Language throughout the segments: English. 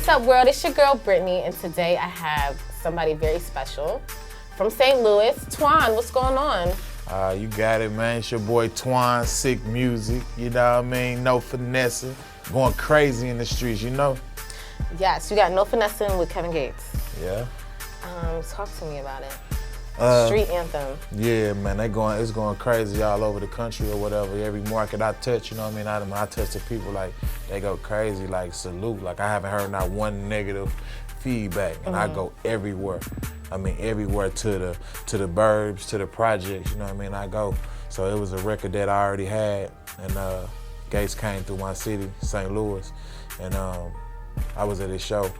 What's up, world? It's your girl, Brittany, and today I have somebody very special from St. Louis. Twon, what's going on? You got it, man. It's your boy Twon, sick music, you know what I mean? No finessing, going crazy in the streets, you know? Yes, you got No Finessing with Kevin Gates. Yeah. Talk to me about it. Street anthem. Yeah, man, it's going crazy all over the country or whatever. Every market I touch, you know what I mean? I touch the people, like, they go crazy, like, salute. Like, I haven't heard not one negative feedback, and I go everywhere. I mean, everywhere to the burbs, to the projects, you know what I mean? I go. So it was a record that I already had, and Gates came through my city, St. Louis, and I was at his show.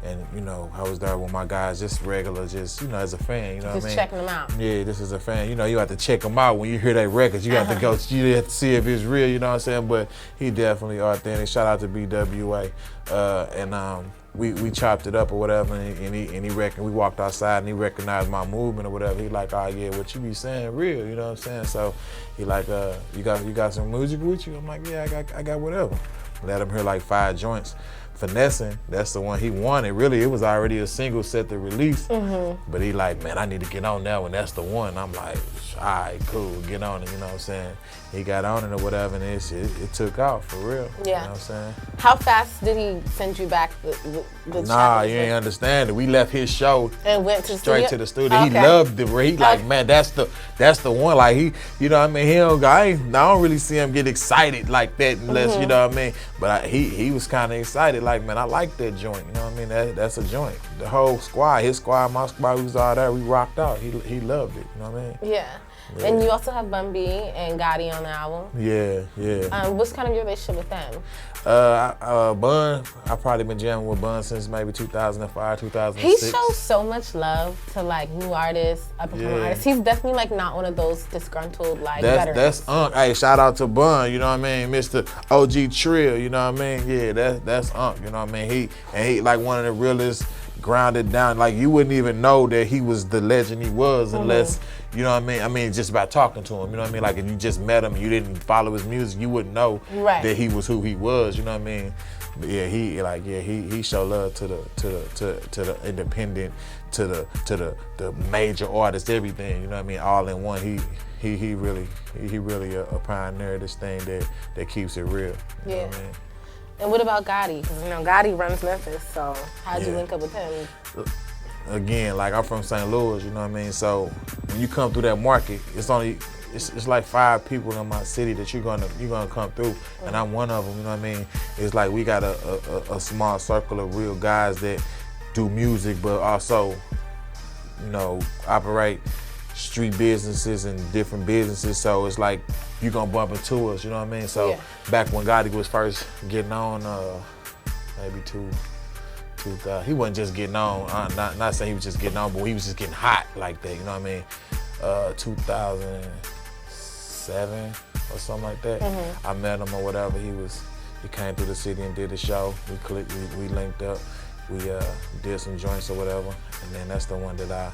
And, you know, I was there with my guys, just regular, just, you know, as a fan, you know what I mean? Just checking them out. Yeah, this is a fan. You know, you have to check them out when you hear their records. You have to go, you have to see if it's real, you know what I'm saying? But he definitely authentic. Shout out to BWA. We chopped it up or whatever, and he reckoned, we walked outside and he recognized my movement or whatever. He like, oh yeah, what you be saying real, you know what I'm saying? So he like, you got some music with you? I'm like, yeah, I got whatever. Let him hear like 5 joints. Finessin, that's the one he wanted. Really, it was already a single set to release. But he like, man, I need to get on that one. That's the one. I'm like, all right, cool, get on it, you know what I'm saying? He got on it or whatever, and it took off, for real. Yeah. You know what I'm saying? How fast did he send you back the Nah, you ain't understand it. We left his show and went to straight to the studio. Okay. He loved it. He like, man, that's the one. Like, he, you know what I mean? He don't go, I don't really see him get excited like that unless, you know what I mean? But he was kind of excited. Like, man, I like that joint. You know what I mean? That's a joint. The whole squad, his squad, my squad, we was all there. We rocked out. He loved it. You know what I mean? Yeah. And you also have Bun B and Gotti on the album. Yeah. What's kind of your relationship with them? Bun, I've probably been jamming with Bun since maybe 2005, 2006. He shows so much love to like new artists, up-and-coming artists. He's definitely like not one of those disgruntled like veterans. That's Hey, shout out to Bun, you know what I mean? Mr. OG Trill, you know what I mean? Yeah, that's you know what I mean? He like one of the realest, grounded down. Like, you wouldn't even know that he was the legend he was unless, you know what I mean? I mean, just by talking to him, you know what I mean? Like, if you just met him and you didn't follow his music, you wouldn't know that he was who he was, you know what I mean? But yeah, he showed love to the independent, to the major artists, everything, you know what I mean? All in one. He really a pioneer of this thing that keeps it real. You know what I mean? And what about Gotti? Because, you know, Gotti runs Memphis, so how'd you link up with him? Again, like, I'm from St. Louis, you know what I mean? So when you come through that market, it's like 5 people in my city that you're gonna come through, and I'm one of them, you know what I mean? It's like we got a small circle of real guys that do music, but also, you know, operate street businesses and different businesses, so it's like you gonna bump into us, you know what I mean? So back when Gotti was first getting on, maybe 2000, he wasn't just getting on, not saying he was just getting on, but he was just getting hot like that, you know what I mean? 2007 or something like that. I met him or whatever. He came through the city and did a show. We clicked, we linked up. We did some joints or whatever, and then that's the one that I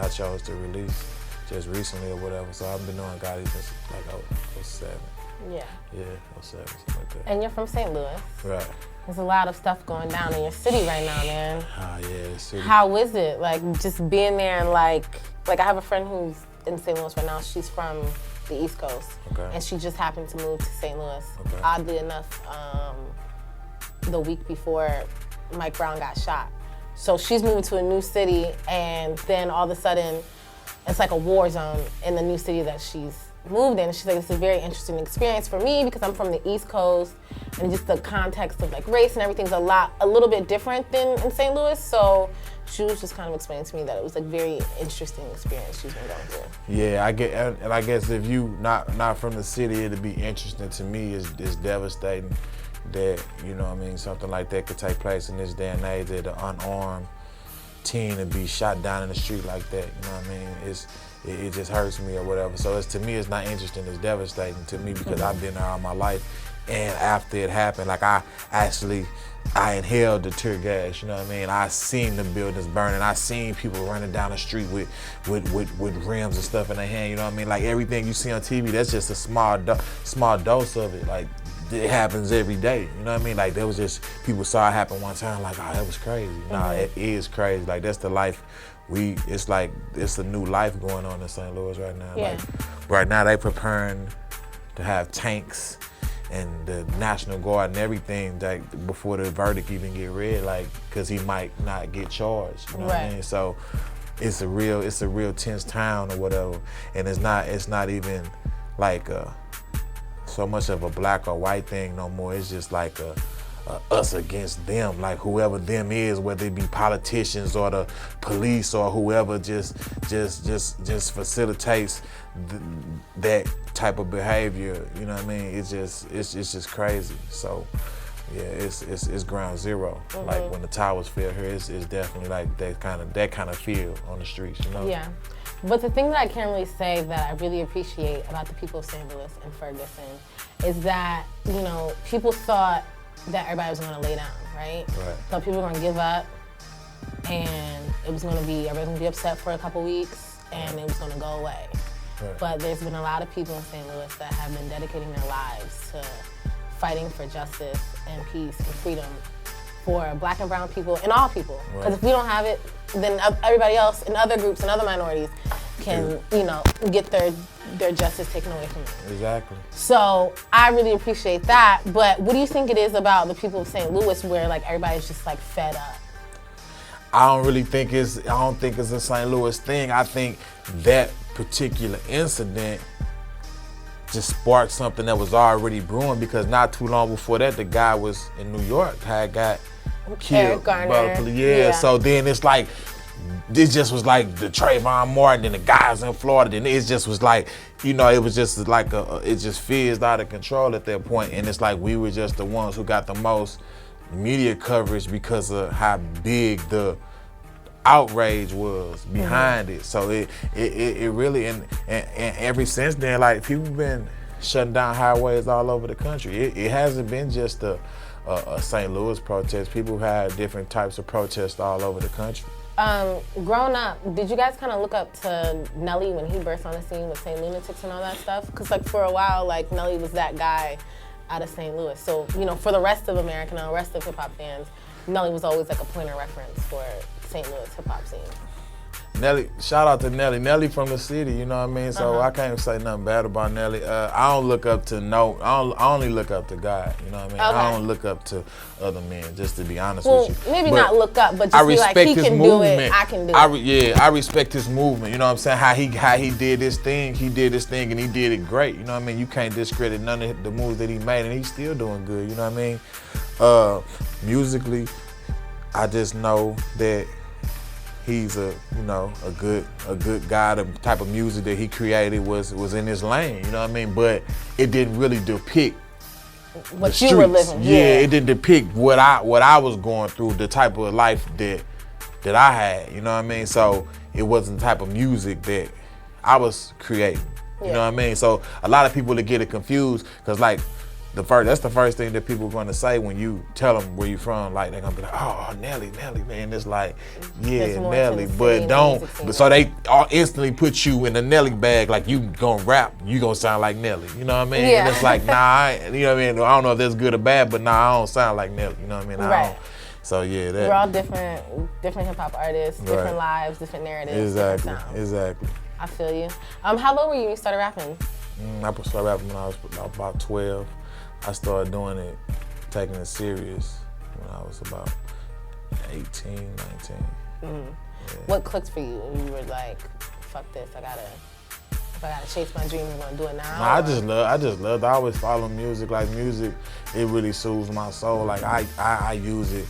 chose to release just recently or whatever. So I've been knowing Gotti since like 07. Yeah, 07, something like that. And you're from St. Louis. Right. There's a lot of stuff going down in your city right now, man. Yeah, the city. How is it? Like, just being there and like I have a friend who's in St. Louis right now. She's from the East Coast. Okay. And she just happened to move to St. Louis. Okay. Oddly enough, the week before Mike Brown got shot. So she's moving to a new city, and then all of a sudden, it's like a war zone in the new city that she's moved in. She's like, it's a very interesting experience for me because I'm from the East Coast, and just the context of like race and everything's a little bit different than in St. Louis. So she was just kind of explaining to me that it was a very interesting experience she's been going through. Yeah, I guess if you not from the city, it'd be interesting to me. It's devastating that, you know what I mean, something like that could take place in this day and age, that an unarmed teen to be shot down in the street like that, you know what I mean? It just hurts me or whatever. So to me, it's not interesting, it's devastating to me because I've been there all my life. And after it happened, like I inhaled the tear gas, you know what I mean? I seen the buildings burning. I seen people running down the street with rims and stuff in their hand, you know what I mean? Like everything you see on TV, that's just a small dose of it. Like it happens every day. You know what I mean? Like, there was just, people saw it happen one time, like, oh, that was crazy. Nah, it is crazy. Like, that's the life it's like, it's a new life going on in St. Louis right now. Yeah. Like, right now they preparing to have tanks and the National Guard and everything, like, before the verdict even get read, like, cause he might not get charged. You know what I mean? So it's a real tense town or whatever. And it's not even like so much of a black or white thing no more. It's just like a us against them, like whoever them is, whether it be politicians or the police or whoever just facilitates that type of behavior. You know what I mean? It's just crazy. So yeah, it's ground zero. Like when the towers fell here, it's definitely like that kind of feel on the streets. You know? Yeah. But the thing that I can't really say that I really appreciate about the people of St. Louis and Ferguson is that, you know, people thought that everybody was gonna lay down, right? So people were gonna give up, and it was gonna be, everybody was gonna be upset for a couple weeks, and it was gonna go away. But there's been a lot of people in St. Louis that have been dedicating their lives to fighting for justice and peace and freedom for black and brown people and all people. Because if we don't have it, then everybody else and other groups and other minorities can, you know, get their justice taken away from them. Exactly. So I really appreciate that. But what do you think it is about the people of St. Louis where like everybody's just like fed up? I don't think it's a St. Louis thing. I think that particular incident just sparked something that was already brewing, because not too long before that, the guy was in New York, had got killed. Yeah, so then it's like, this just was like the Trayvon Martin and the guys in Florida, and it just was like, you know, it was just like it just fizzed out of control at that point, and it's like we were just the ones who got the most media coverage because of how big the outrage was behind it. So it really, and ever since then, like, people been shutting down highways all over the country. It hasn't been just a St. Louis protest. People had different types of protests all over the country. Growing up, did you guys kind of look up to Nelly when he burst on the scene with St. Lunatics and all that stuff? Because like for a while, like Nelly was that guy out of St. Louis. So, you know, for the rest of America and the rest of hip hop fans, Nelly was always like a point of reference for St. Louis hip hop scene. Nelly, shout out to Nelly. Nelly from the city, you know what I mean? So I can't say nothing bad about Nelly. I don't look up to I only look up to God, you know what I mean? I don't look up to other men, just to be honest with you. Maybe not look up, but just be like, he can do it, I can do it. Yeah, I respect his movement, you know what I'm saying? How he did his thing, and he did it great, you know what I mean? You can't discredit none of the moves that he made, and he's still doing good, you know what I mean? Musically, I just know that he's a good guy. The type of music that he created was in his lane, you know what I mean? But it didn't really depict what the you were living. Yeah, it didn't depict what I was going through, the type of life that I had, you know what I mean? So it wasn't the type of music that I was creating, you know what I mean? So a lot of people that get it confused, because like, that's the first thing that people are going to say when you tell them where you from. Like, they're going to be like, oh, Nelly, man. It's like, yeah, Nelly. But so they all instantly put you in the Nelly bag, like you going to rap, you going to sound like Nelly. You know what I mean? Yeah. And it's like, nah, you know what I mean? I don't know if that's good or bad, but nah, I don't sound like Nelly. You know what I mean? Right. So yeah, we're all different hip hop artists, different lives, different narratives. Exactly. I feel you. How low were you when you started rapping? I started rapping when I was about 12. I started doing it, taking it serious when I was about 18, 19. Yeah. What clicked for you when you were like, fuck this, if I gotta chase my dreams, I'm gonna do it now? I just love. I always follow music. Like, music, it really soothes my soul. Like, I use it.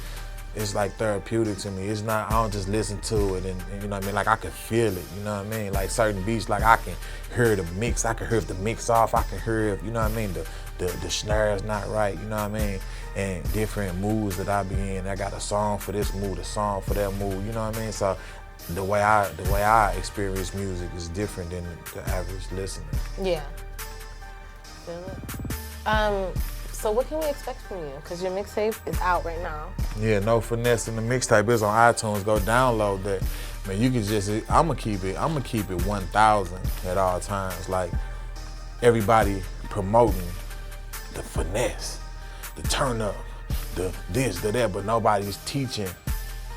It's like therapeutic to me. It's not, I don't just listen to it and you know what I mean? Like, I can feel it, you know what I mean? Like, certain beats, like, I can hear the mix. I can hear if the mix off. I can hear if, you know what I mean, the snare is not right, you know what I mean? And different moods that I be in. I got a song for this mood, a song for that mood, you know what I mean? So the way I experience music is different than the average listener. Yeah. Feel it. So what can we expect from you? Because your mixtape is out right now. Yeah, No Finesse in the mixtape is on iTunes. Go download that. Man, you can just, I'ma keep it 1,000 at all times. Like, everybody promoting the finesse, the turn up, the this, the that, but nobody's teaching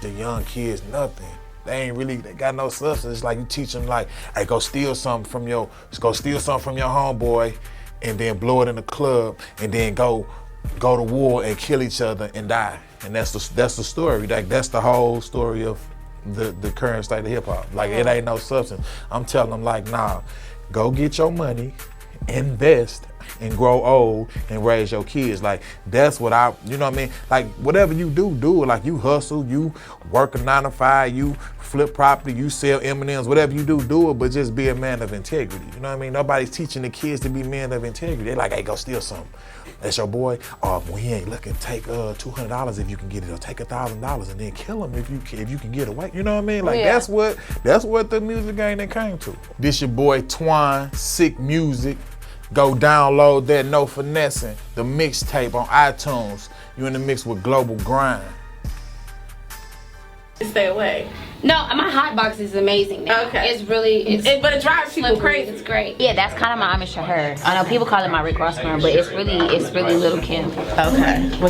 the young kids nothing. They got no substance. It's like you teach them like, hey, go steal something from your homeboy and then blow it in the club and then go to war and kill each other and die. And that's the story. Like that's the whole story of the current state of hip hop. Like it ain't no substance. I'm telling them like, nah, go get your money, invest, and grow old and raise your kids. Like that's what you know what I mean? Like whatever you do it. Like you hustle, you work a 9 to 5, you flip property, you sell M&Ms, whatever you do it, but just be a man of integrity. You know what I mean? Nobody's teaching the kids to be men of integrity. They're like, hey, go steal something. That's your boy. Oh, well, he ain't looking. Take $200 if you can get it, or take $1,000 and then kill him if you can get away. You know what I mean? Like that's what the music game that came to. This your boy Twon, Sick Music. Go download that No Finessin', the mixtape on iTunes. You in the mix with GlobalGrind. Stay away. No, my hot box is amazing now. Okay. But it drives people crazy. It's great. Yeah, that's kind of my homage to her. I know people call it my Rick Ross firm, but it's really Little Kim. Okay. Well,